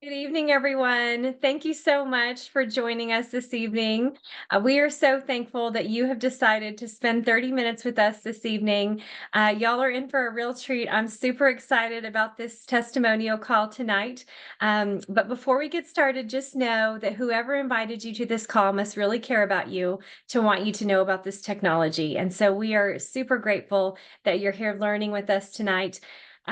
Good evening, everyone. Thank you so much for joining us this evening. We are so thankful that you have decided to spend 30 minutes with us this evening. Y'all are in for a real treat. I'm super excited about this testimonial call tonight. But before we get started, just know that whoever invited you to this call must really care about you to want you to know about this technology. And so we are super grateful that you're here learning with us tonight.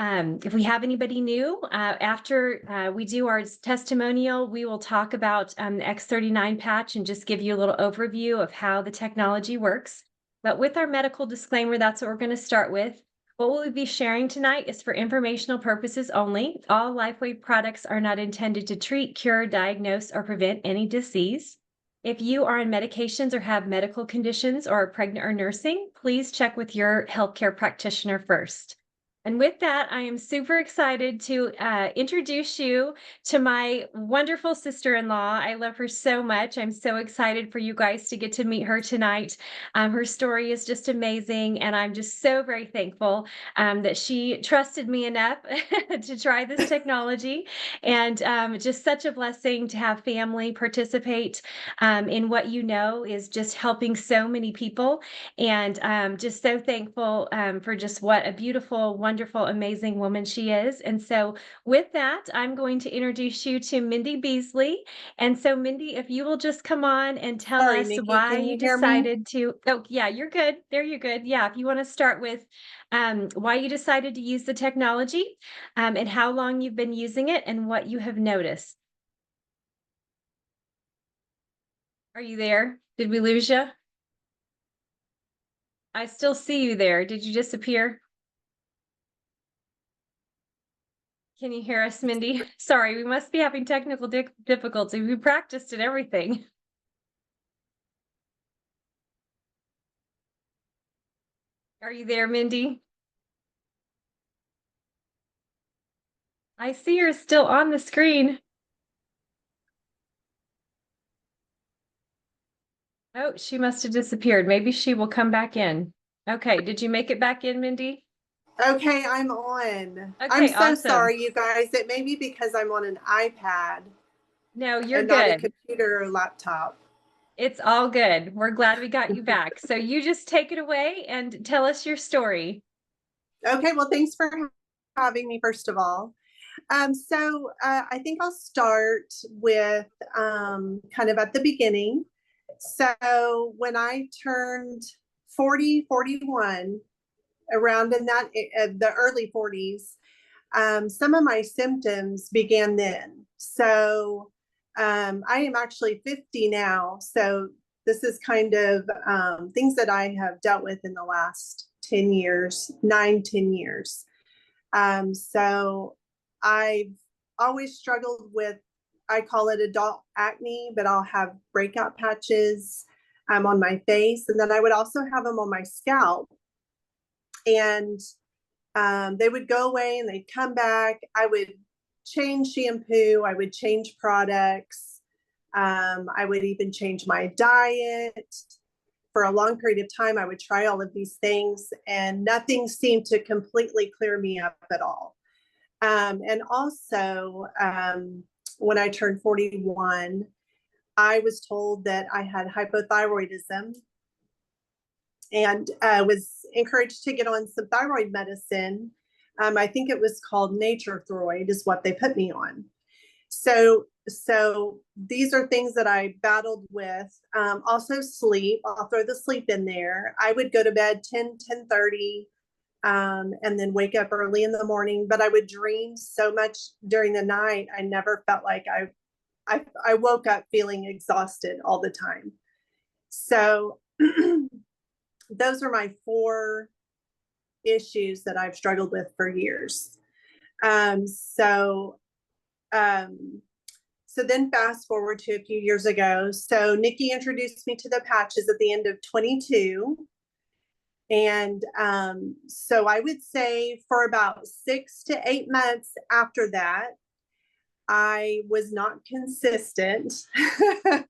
If we have anybody new, after we do our testimonial, we will talk about the X39 patch and just give you a little overview of how the technology works. But with our medical disclaimer, that's what we're going to start with. What we'll be sharing tonight is for informational purposes only. All LifeWave products are not intended to treat, cure, diagnose, or prevent any disease. If you are on medications or have medical conditions or are pregnant or nursing, please check with your healthcare practitioner first. And with that, I am super excited to introduce you to my wonderful sister-in-law. I love her so much. I'm so excited for you guys to get to meet her tonight. Her story is just amazing, and I'm just so very thankful that she trusted me enough to try this technology. And just such a blessing to have family participate in what you know is just helping so many people. And just so thankful for just what a beautiful, wonderful, amazing woman she is. And so with that, I'm going to introduce you to Mindy Beasley. And so Mindy, if you will just come on and tell Sorry, us Nikki, why can you you hear me? decided to, oh yeah, you're good. There you're good. Yeah, if you want to start with why you decided to use the technology and how long you've been using it and what you have noticed. Are you there? Did we lose you? I still see you there. Did you disappear? Can you hear us, Mindy? Sorry, we must be having technical difficulty. We practiced and everything. Are you there, Mindy? I see her still on the screen. Oh, she must have disappeared. Maybe she will come back in. Okay, did you make it back in, Mindy? Okay, I'm on. I'm Okay, so awesome. sorry, you guys. It may be because I'm on an iPad No, you're and not a good. computer or laptop. It's all good. We're glad we got you back. So you just take it away and tell us your story. Okay, well, thanks for having me, first of all. I think I'll start with kind of at the beginning. So when I turned 40, 41, around in that the early 40s, some of my symptoms began then. So I am actually 50 now. So this is kind of things that I have dealt with in the last 10 years, 9, 10 years. So I've always struggled with, I call it adult acne, but I'll have breakout patches on my face. And then I would also have them on my scalp. And they would go away and they'd come back. I would change shampoo. I would change products. I would even change my diet. For a long period of time, I would try all of these things, and nothing seemed to completely clear me up at all. And also, when I turned 41, I was told that I had hypothyroidism and was encouraged to get on some thyroid medicine. I think it was called Nature Thyroid is what they put me on. So these are things that I battled with. Also sleep, I'll throw the sleep in there. I would go to bed 10:30, and then wake up early in the morning, but I would dream so much during the night. I never felt like I woke up feeling exhausted all the time. So those are my 4 issues that I've struggled with for years. Um, so, um, so then fast forward to a few years ago. So Nikki introduced me to the patches at the end of 22. And so I would say for about 6 to 8 months after that, I was not consistent.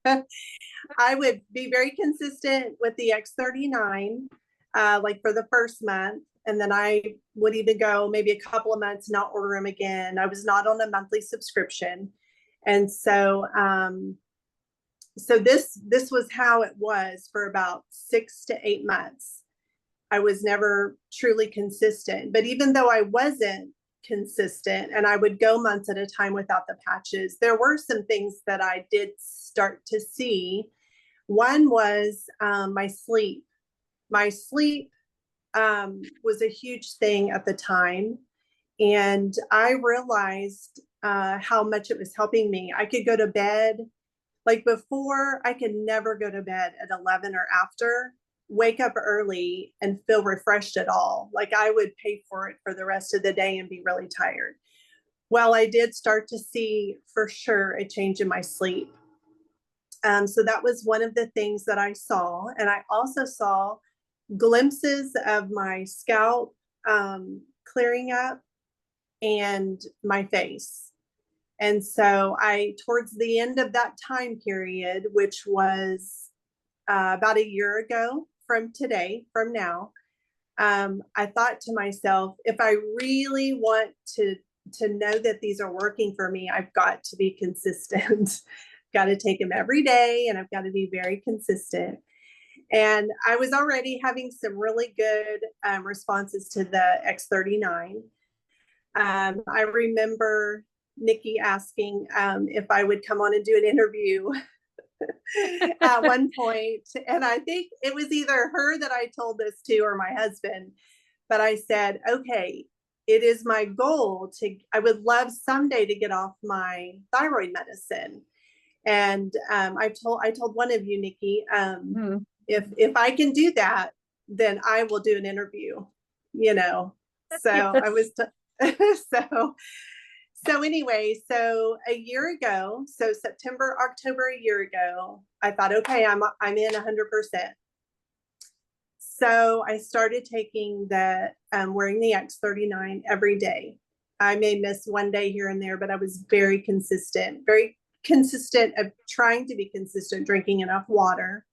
I would be very consistent with the X39, like for the first month. And then I would even go maybe a couple of months, not order them again. I was not on a monthly subscription. And so this was how it was for about 6 to 8 months. I was never truly consistent. But even though I wasn't consistent and I would go months at a time without the patches, there were some things that I did start to see. One was my sleep. My sleep was a huge thing at the time. And I realized how much it was helping me. I could go to bed, like before, I could never go to bed at 11 or after, wake up early and feel refreshed at all. Like I would pay for it for the rest of the day and be really tired. Well, I did start to see for sure a change in my sleep. So that was one of the things that I saw. And I also saw glimpses of my scalp clearing up and my face. And so towards the end of that time period, which was about a year ago from now, I thought to myself, if I really want to know that these are working for me, I've got to be consistent. Got to take them every day, and I've got to be very consistent. And I was already having some really good responses to the X39. I remember Nikki asking if I would come on and do an interview at one point. And I think it was either her that I told this to or my husband. But I said, okay, it is my goal I would love someday to get off my thyroid medicine. And I told one of you, Nikki, if I can do that, then I will do an interview, you know. So Yes. I was so anyway, so a year ago, so September, October, a year ago, I thought, okay, I'm in 100%. So I started taking wearing the X39 every day. I may miss one day here and there, but I was very consistent of trying to be consistent, drinking enough water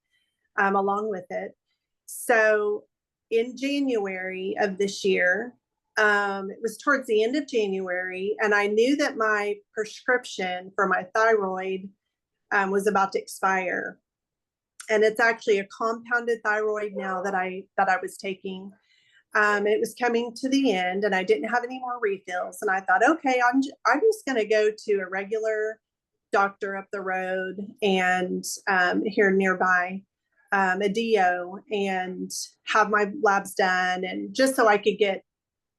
along with it. So in January of this year, it was towards the end of January, and I knew that my prescription for my thyroid was about to expire. And it's actually a compounded thyroid now that I was taking. It was coming to the end, and I didn't have any more refills. And I thought, okay, I'm just going to go to a regular doctor up the road and here nearby, a DO, and have my labs done, and just so I could get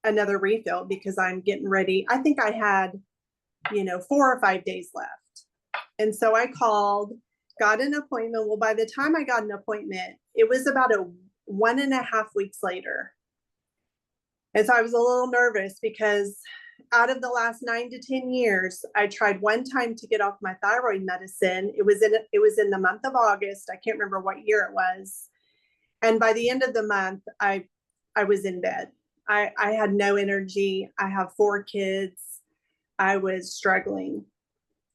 another refill because I'm getting ready. I think I had, 4 or 5 days left. And so I called, got an appointment. Well, by the time I got an appointment, it was about 1.5 weeks later. And so I was a little nervous because out of the last 9 to 10 years, I tried one time to get off my thyroid medicine. It was in the month of August. I can't remember what year it was. And by the end of the month, I was in bed. I had no energy. I have 4 kids. I was struggling.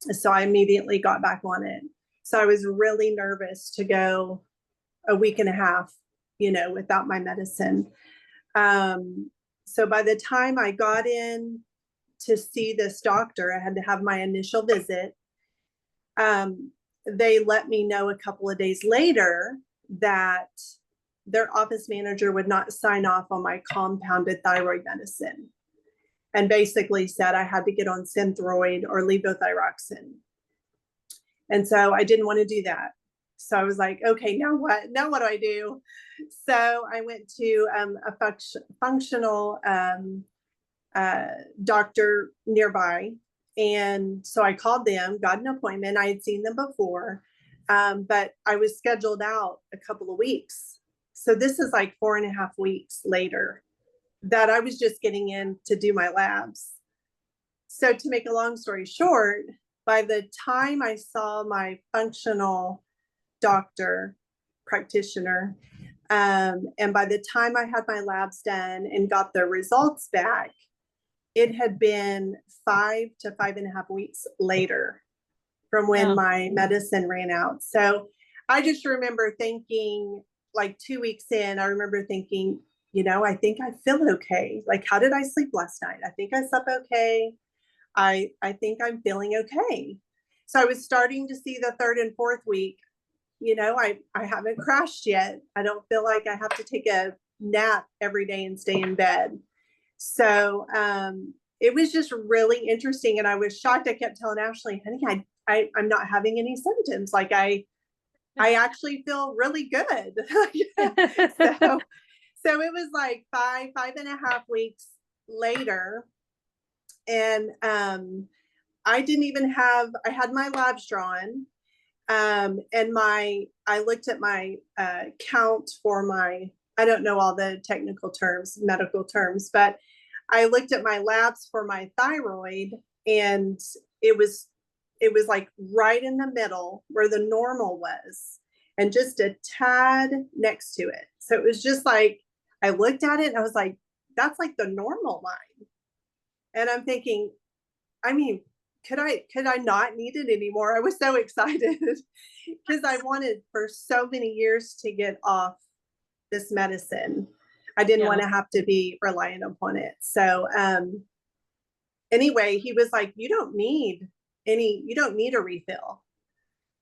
So I immediately got back on it. So I was really nervous to go a week and a half, without my medicine. So by the time I got in to see this doctor, I had to have my initial visit. They let me know a couple of days later that their office manager would not sign off on my compounded thyroid medicine, and basically said I had to get on Synthroid or levothyroxine. And so I didn't want to do that. So I was like, okay, now what? Now what do I do? So I went to a functional doctor nearby. And so I called them, got an appointment. I had seen them before, but I was scheduled out a couple of weeks. So this is like 4.5 weeks later that I was just getting in to do my labs. So to make a long story short, by the time I saw my functional doctor practitioner, and by the time I had my labs done and got the results back, it had been 5 to 5.5 weeks later from when my medicine ran out. So I just remember thinking, like 2 weeks in, I remember thinking, I think I feel okay. Like, how did I sleep last night? I think I slept okay. I think I'm feeling okay. So I was starting to see the third and fourth week. I haven't crashed yet. I don't feel like I have to take a nap every day and stay in bed. So it was just really interesting. And I was shocked. I kept telling Ashley, honey, I'm not having any symptoms. Like I actually feel really good. So it was like 5.5 weeks later. And I had my labs drawn. And I looked at my count for I don't know all the technical terms, medical terms, but I looked at my labs for my thyroid, and it was like right in the middle where the normal was, and just a tad next to it. So it was just like, I looked at it and I was like, that's like the normal line. And I'm thinking, I mean, could I not need it anymore? I was so excited because I wanted for so many years to get off this medicine. I didn't want to have to be reliant upon it. So anyway, he was like, you don't need a refill.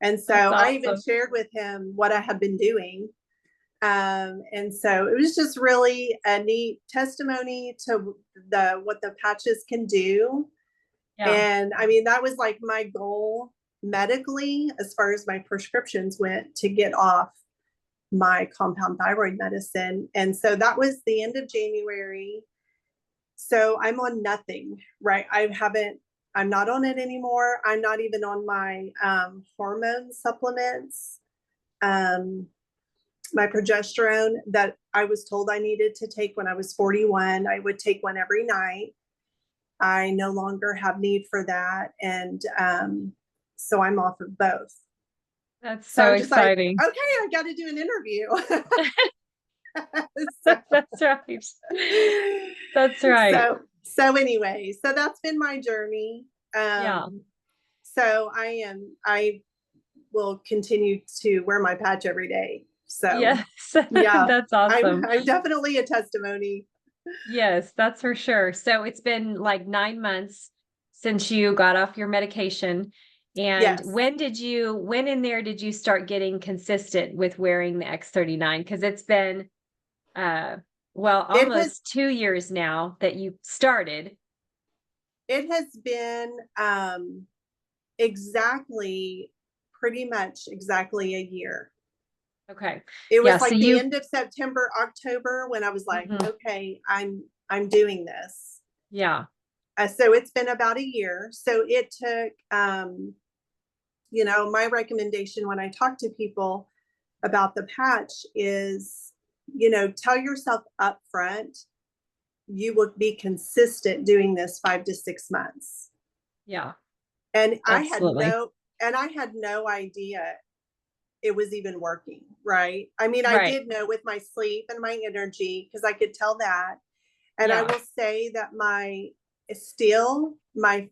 And so I even shared with him what I had been doing. And so it was just really a neat testimony to what the patches can do. Yeah. And I mean, that was like my goal medically, as far as my prescriptions went, to get off my compound thyroid medicine. And so that was the end of January. So I'm on nothing, right? I'm not on it anymore. I'm not even on my hormone supplements. My progesterone that I was told I needed to take when I was 41, I would take one every night. I no longer have need for that. And so I'm off of both. That's so exciting. Like, okay, I got to do an interview. That's right. That's right. So anyway, so that's been my journey. So I will continue to wear my patch every day. So yes, yeah, that's awesome. I'm definitely a testimony. Yes, that's for sure. So it's been like 9 months since you got off your medication. And yes. When in there did you start getting consistent with wearing the X39? Because it's been, almost 2 years now that you started. It has been pretty much exactly a year. Okay. It was like the end of September, October, when I was like, okay, I'm doing this. Yeah. So it's been about a year. So it took, my recommendation when I talk to people about the patch is, tell yourself up front, you will be consistent doing this 5 to 6 months. Yeah. And absolutely. I had no idea it was even working, right? I mean, I did know with my sleep and my energy, because I could tell that. And I will say that my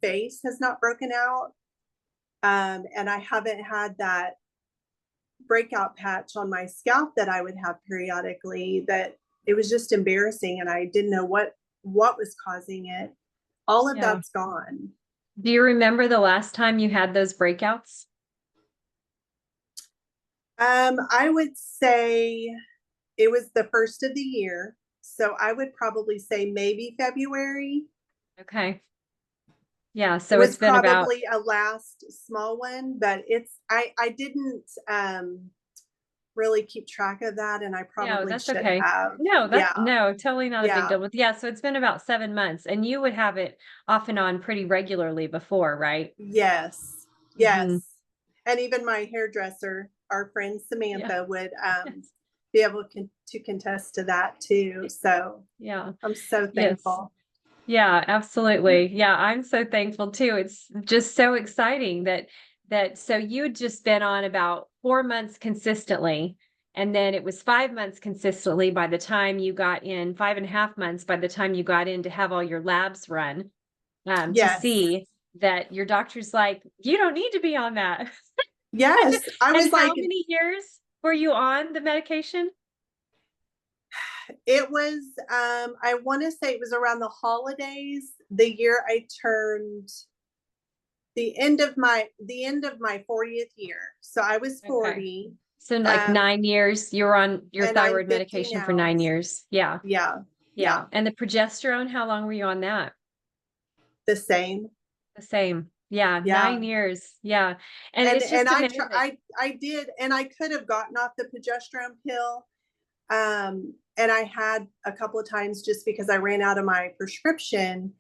face has not broken out. And I haven't had that breakout patch on my scalp that I would have periodically, that it was just embarrassing. And I didn't know what was causing it. All of that's gone. Do you remember the last time you had those breakouts? I would say it was the first of the year. So I would probably say maybe February. Okay. Yeah. So it's been probably a last small one, but I didn't really keep track of that. And I probably should have. No, totally not a big deal. But so it's been about 7 months, and you would have it off and on pretty regularly before, right? Yes. Yes. And even my hairdresser, our friend Samantha, would be able to contest to that too. So I'm so thankful. Yeah, absolutely. Yeah, I'm so thankful too. It's just so exciting so you'd just been on about 4 months consistently, and then it was 5 months consistently by the time you got in, 5.5 months by the time you got in to have all your labs run, to see that your doctor's like, you don't need to be on that. Yes. I was like, how many years were you on the medication? It was, I want to say it was around the holidays, the year I turned the end of my 40th year. So I was Okay. 40. So like 9 years, you were on your And I'm thyroid 50 medication for now. 9 years. Yeah. Yeah. Yeah. And the progesterone, how long were you on that? The same. The same. Yeah. Yeah. 9 years. Yeah. And And it's just I amazing. I did, and I could have gotten off the progesterone pill. And I had a couple of times just because I ran out of my prescription,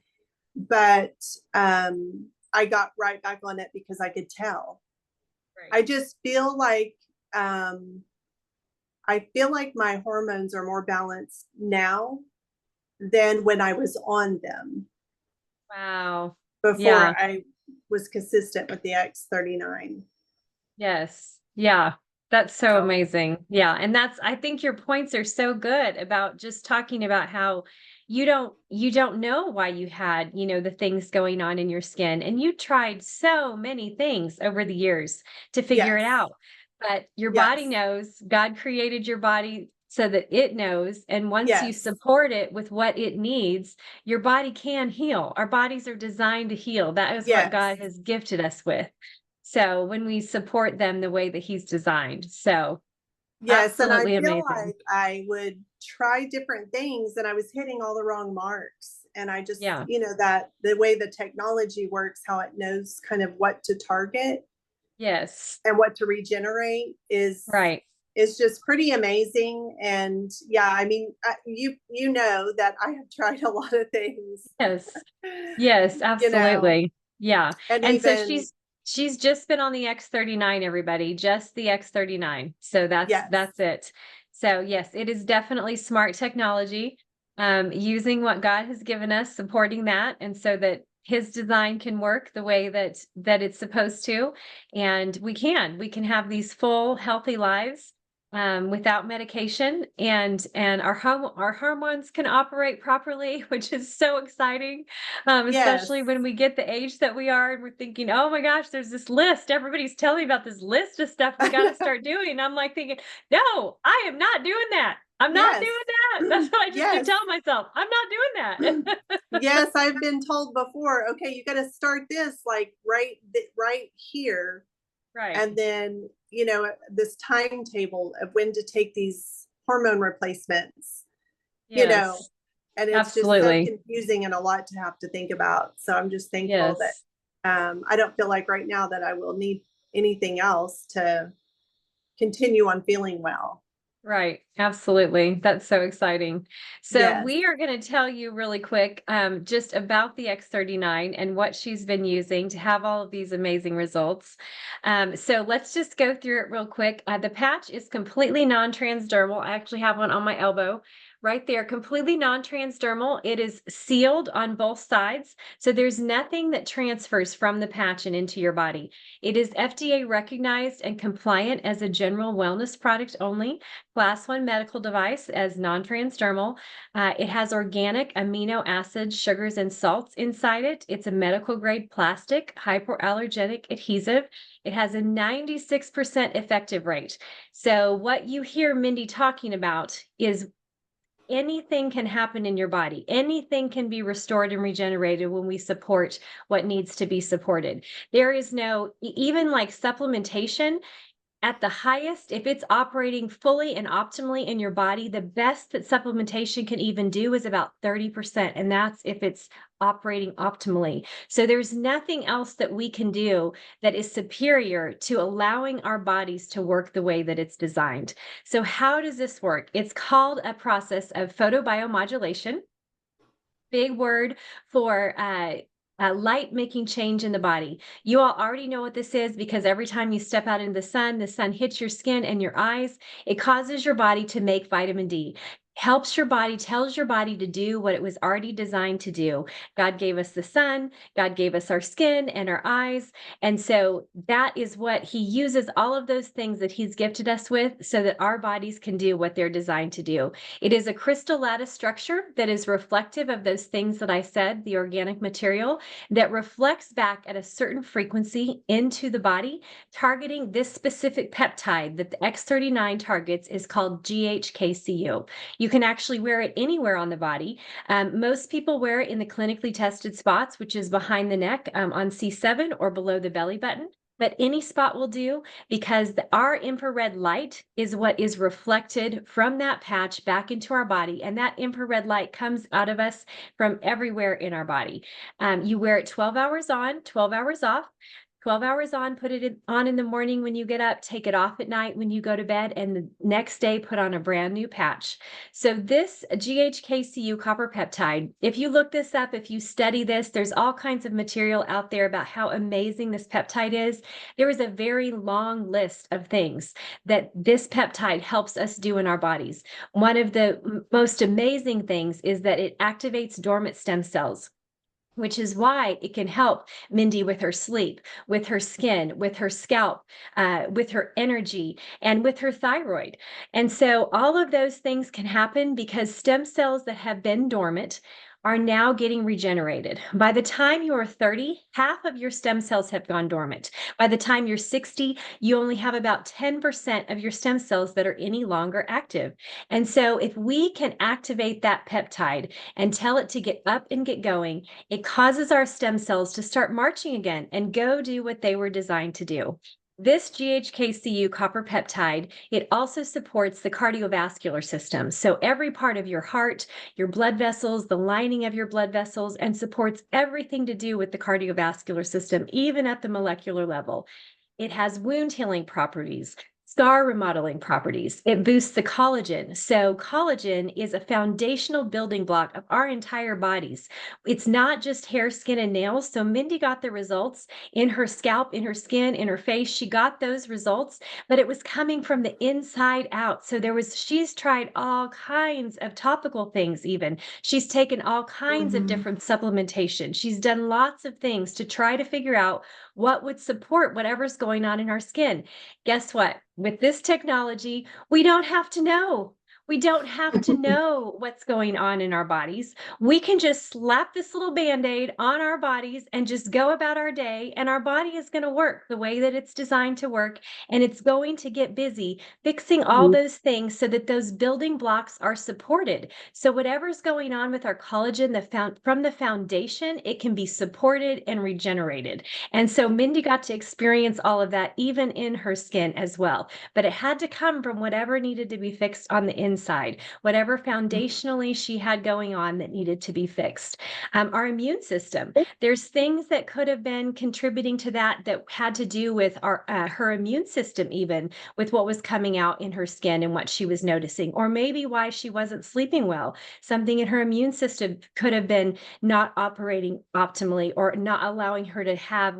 but I got right back on it because I could tell. Right. I just feel like my hormones are more balanced now than when I was on them Wow. before Yeah. I was consistent with the X39. Yes. Yeah. That's so So, amazing. Yeah. And I think your points are so good about just talking about how you don't know why you had, the things going on in your skin. And you tried so many things over the years to figure it yes, out. But your body yes, knows, God created your body so that it knows. And once you yes, support it with what it needs, your body can heal. Our bodies are designed to heal. That is what yes. God has gifted us with. So when we support them the way that he's designed. So Yes, and I absolutely feel amazing. like I would try different things and I was hitting all the wrong marks. And I just, Yeah. that the way the technology works, how it knows kind of what to target Yes. and what to regenerate Right. is just pretty amazing. And yeah, I mean, you know that I have tried a lot of things, Yes. Yes, you know, absolutely. Yeah. and And so even she's just been on the X39, everybody, just the X39. So that's yes, that's it. So yes, it is definitely smart technology, using what God has given us, supporting that, and so that his design can work the way that it's supposed to. And we can have these full, healthy lives without medication, and our hormones can operate properly, which is so exciting, yes, especially when we get the age that we are and we're thinking, oh my gosh, there's this list. Everybody's telling me about this list of stuff we got to start doing. And I'm like thinking, no, I am not doing that. I'm not yes, doing that. That's what I just keep yes. telling myself. I'm not doing that. Yes, I've been told before, okay, you got to start this like right here. Right. And then, this timetable of when to take these hormone replacements, you know, Yes, and it's just so absolutely. confusing and a lot to have to think about. So I'm just thankful that Yes. I don't feel like right now that I will need anything else to continue on feeling well. Right, absolutely. That's so exciting. So Yes. we are going to tell you really quick, just about the X39 and what she's been using to have all of these amazing results. So let's just go through it real quick. The patch is completely non-transdermal. I actually have one on my elbow right there, completely non-transdermal. It is sealed on both sides, so there's nothing that transfers from the patch and into your body. It is FDA recognized and compliant as a general wellness product only. Class 1 medical device as non-transdermal. It has organic amino acids, sugars, and salts inside it. It's a medical grade plastic, hypoallergenic adhesive. It has a 96% effective rate. So what you hear Mindy talking about is anything can happen in your body. Anything can be restored and regenerated when we support what needs to be supported. There is no, even like supplementation, at the highest, if it's operating fully and optimally in your body, the best that supplementation can even do is about 30%. And that's if it's operating optimally. So there's nothing else that we can do that is superior to allowing our bodies to work the way that it's designed. So how does this work? It's called a process of photobiomodulation. Big word for light making change in the body. You all already know what this is because every time you step out into the sun hits your skin and your eyes. It causes your body to make vitamin D. Helps your body, tells your body to do what it was already designed to do. God gave us the sun, God gave us our skin and our eyes. And so that is what he uses, all of those things that he's gifted us with so that our bodies can do what they're designed to do. It is a crystal lattice structure that is reflective of those things that I said, the organic material that reflects back at a certain frequency into the body, targeting this specific peptide that the X39 targets is called GHKCU. You You can actually wear it anywhere on the body. Most people wear it in the clinically tested spots, which is behind the neck, on C7 or below the belly button. But any spot will do, because our infrared light is what is reflected from that patch back into our body. And that infrared light comes out of us from everywhere in our body. You wear it 12 hours on, 12 hours off. 12 hours on, put it on in the morning when you get up, take it off at night when you go to bed, and the next day put on a brand new patch. So this GHKCU copper peptide, if you look this up, if you study this, there's all kinds of material out there about how amazing this peptide is. There is a very long list of things that this peptide helps us do in our bodies. One of the most amazing things is that it activates dormant stem cells, which is why it can help Mindy with her sleep, with her skin, with her scalp, with her energy, and with her thyroid. And so all of those things can happen because stem cells that have been dormant are now getting regenerated. By the time you are 30, half of your stem cells have gone dormant. By the time you're 60, you only have about 10% of your stem cells that are any longer active. And so if we can activate that peptide and tell it to get up and get going, it causes our stem cells to start marching again and go do what they were designed to do. This GHKCU copper peptide, it also supports the cardiovascular system. So every part of your heart, your blood vessels, the lining of your blood vessels, and supports everything to do with the cardiovascular system, even at the molecular level. It has wound healing properties, scar remodeling properties. It boosts the collagen. So collagen is a foundational building block of our entire bodies. It's not just hair, skin, and nails. So Mindy got the results in her scalp, in her skin, in her face. She got those results, but it was coming from the inside out. So she's tried all kinds of topical things even. She's taken all kinds of different supplementation. She's done lots of things to try to figure out what would support whatever's going on in our skin. Guess what? With this technology, we don't have to know. We don't have to know what's going on in our bodies. We can just slap this little Band-Aid on our bodies and just go about our day, and our body is going to work the way that it's designed to work, and it's going to get busy fixing all those things so that those building blocks are supported. So whatever's going on with our collagen from the foundation, it can be supported and regenerated. And so Mindy got to experience all of that even in her skin as well. But it had to come from whatever needed to be fixed on the inside, whatever foundationally she had going on that needed to be fixed. Our immune system, there's things that could have been contributing to that had to do with her immune system, even with what was coming out in her skin and what she was noticing, or maybe why she wasn't sleeping well. Something in her immune system could have been not operating optimally or not allowing her to have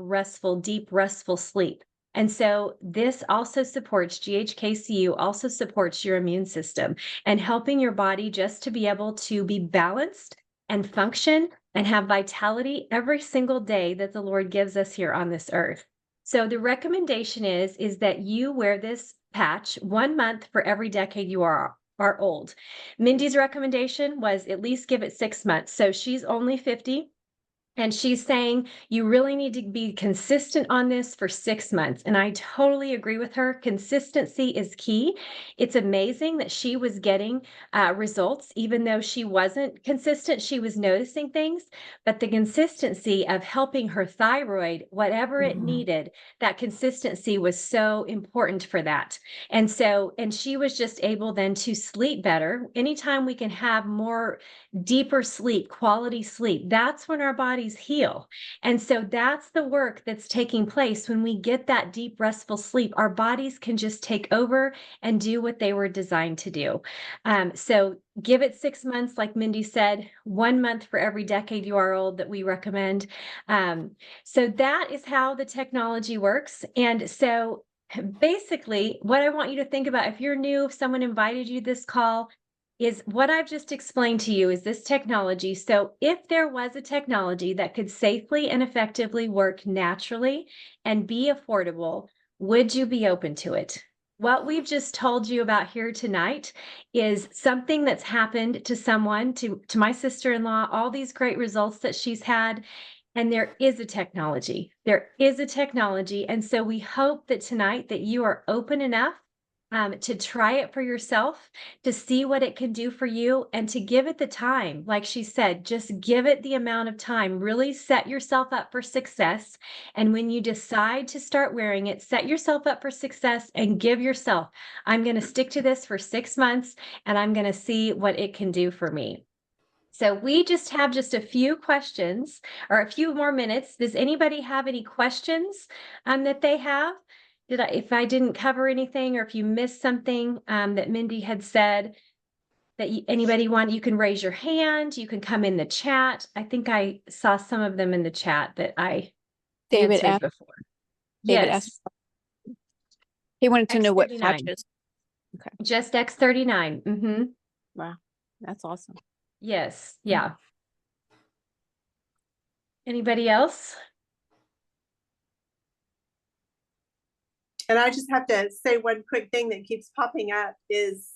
deep restful sleep. And so this also supports, GHKCU also supports your immune system and helping your body just to be able to be balanced and function and have vitality every single day that the Lord gives us here on this earth. So the recommendation is that you wear this patch 1 month for every decade you are old. Mindy's recommendation was at least give it 6 months. So she's only 50. And she's saying you really need to be consistent on this for 6 months. And I totally agree with her. Consistency is key. It's amazing that she was getting results, even though she wasn't consistent. She was noticing things, but the consistency of helping her thyroid, whatever it needed, that consistency was so important for that. And she was just able then to sleep better. Anytime we can have more deeper sleep, quality sleep, that's when our bodies heal. And so that's the work that's taking place when we get that deep, restful sleep. Our bodies can just take over and do what they were designed to do. So give it 6 months, like Mindy said, 1 month for every decade you are old that we recommend. So that is how the technology works. And so basically, what I want you to think about, if you're new, if someone invited you to this call, is what I've just explained to you is this technology. So if there was a technology that could safely and effectively work naturally and be affordable, would you be open to it? What we've just told you about here tonight is something that's happened to someone, to my sister-in-law, all these great results that she's had. And there is a technology. There is a technology. And so we hope that tonight that you are open enough to try it for yourself, to see what it can do for you, and to give it the time. Like she said, just give it the amount of time. Really set yourself up for success. And when you decide to start wearing it, set yourself up for success and give yourself, I'm going to stick to this for 6 months and I'm going to see what it can do for me. So we just have just a few questions or a few more minutes. Does anybody have any questions that they have? If I didn't cover anything, or if you missed something that Mindy had said that anybody want, you can raise your hand. You can come in the chat. I think I saw some of them in the chat that I David answered asked, before. David Yes, asked, he wanted to know what X39. patches. Okay. Just X39. Wow. That's awesome. Yes. Yeah. Anybody else? And I just have to say one quick thing that keeps popping up is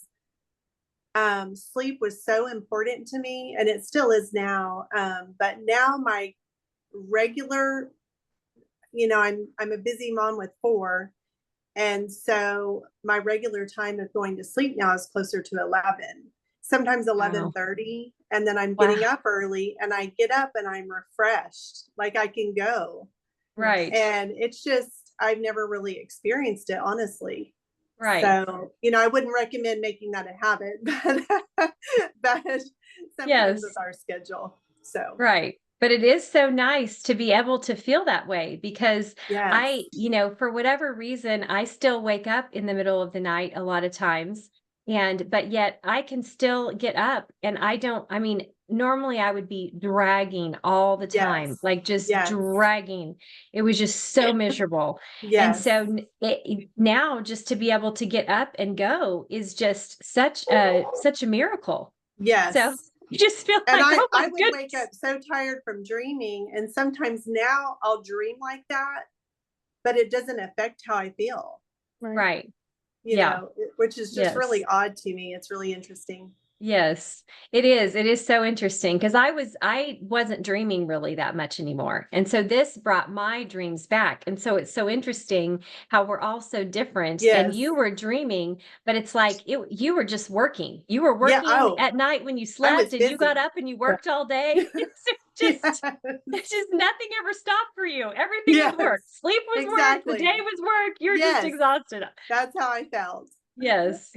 sleep was so important to me, and it still is now. But now my regular, I'm a busy mom with 4. And so my regular time of going to sleep now is closer to 11, sometimes 11:30. And then I'm getting up early, and I get up and I'm refreshed, like I can go. Right. And it's just, I've never really experienced it, honestly. Right. So, I wouldn't recommend making that a habit, but sometimes with our schedule. So, right. But it is so nice to be able to feel that way, because yes. for whatever reason, I still wake up in the middle of the night a lot of times. But yet I can still get up, and normally I would be dragging all the time, Yes. like just Yes. dragging. It was just so miserable. Yes. And so now just to be able to get up and go is just such a miracle. Yes. So you just feel And like, I would wake up so tired from dreaming. And sometimes now I'll dream like that, but it doesn't affect how I feel. Right. Which is just really odd to me. It's really interesting. Yes, it is. It is so interesting, because I wasn't dreaming really that much anymore. And so this brought my dreams back. And so it's so interesting how we're all so different. Yes. And you were dreaming, but it's like you were just working. You were working at night when you slept, and you got up and you worked all day. It's just nothing ever stopped for you. Everything was work. Sleep was work. The day was work. You're just exhausted. That's how I felt. Yes,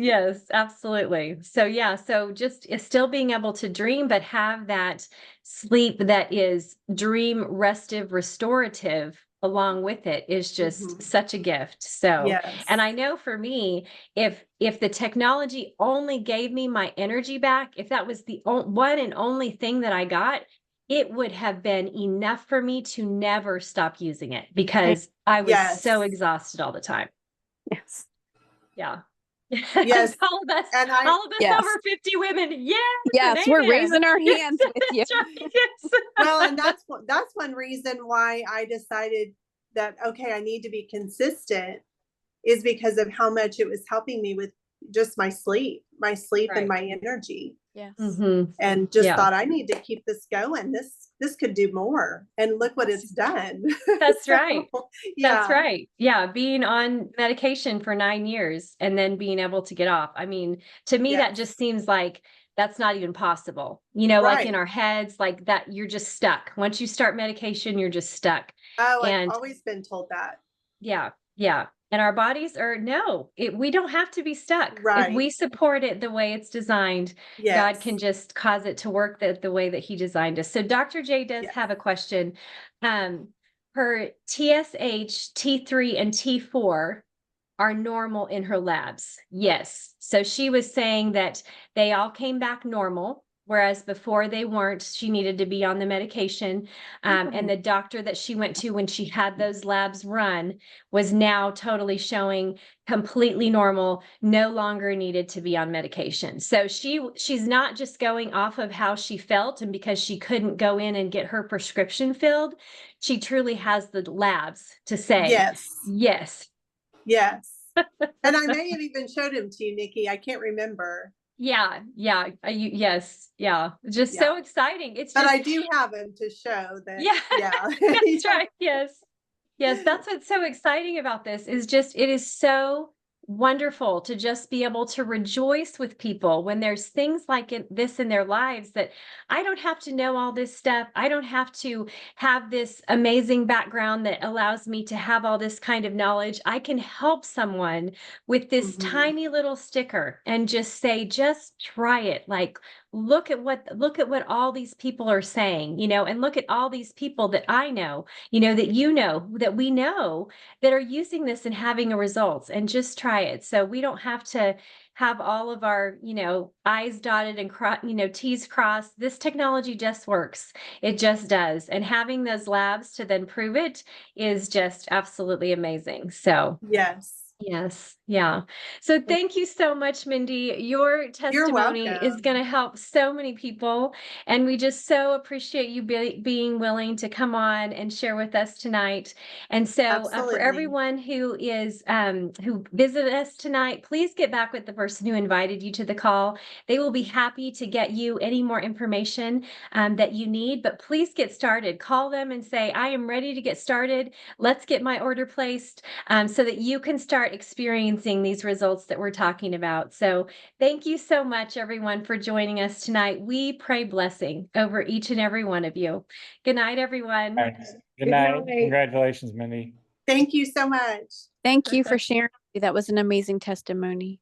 absolutely. So so just still being able to dream, but have that sleep that is dream restive, restorative along with it is just such a gift. So, and I know for me, if the technology only gave me my energy back, if that was the one and only thing that I got, it would have been enough for me to never stop using it, because I was so exhausted all the time. Yes. Yeah. Yes. all of us over 50 women. Yes, we're raising our hands with you. Well, and that's one reason why I decided that, okay, I need to be consistent, is because of how much it was helping me with just my sleep and my energy. Yes. And just thought, I need to keep this going. This could do more. And look what it's done. That's right. That's right. Yeah. Being on medication for 9 years and then being able to get off. I mean, to me, that just seems like that's not even possible. Like in our heads, like that, you're just stuck. Once you start medication, you're just stuck. Oh, I've always been told that. Yeah. Yeah. And our bodies are, we don't have to be stuck. Right. If we support it the way it's designed, God can just cause it to work the way that he designed us. So Dr. J does have a question. Her TSH, T3, and T4 are normal in her labs. Yes. So she was saying that they all came back normal, whereas before they weren't. She needed to be on the medication. And the doctor that she went to when she had those labs run was now totally showing completely normal, no longer needed to be on medication. So she's not just going off of how she felt and because she couldn't go in and get her prescription filled. She truly has the labs to say, yes. Yes. And I may have even showed him to you, Nikki. I can't remember. Yeah. Yes. Yeah. Just so exciting. But I do have him to show that. That's right. Yes. That's what's so exciting about this, is just, it is so wonderful to just be able to rejoice with people when there's things like this in their lives, that I don't have to know all this stuff. I don't have to have this amazing background that allows me to have all this kind of knowledge. I can help someone with this Mhm. tiny little sticker and just say, just try it. Like, look at what all these people are saying, and look at all these people that I know, that we know, that are using this and having a results, and just try it. So we don't have to have all of our, I's dotted and T's crossed. This technology just works. It just does. And having those labs to then prove it is just absolutely amazing. So Yes. yes. Yeah. So thank you so much, Mindy. Your You're testimony is welcome. going to help so many people. And we just so appreciate you being willing to come on and share with us tonight. And so for Absolutely. everyone who is who visited us tonight, please get back with the person who invited you to the call. They will be happy to get you any more information that you need. But please get started. Call them and say, I am ready to get started. Let's get my order placed so that you can start experiencing these results that we're talking about. So thank you so much, everyone, for joining us tonight. We pray blessing over each and every one of you. Good night, everyone. Thanks. Good night. Congratulations, Mindy. Thank you so much. Thank you for sharing. That was an amazing testimony.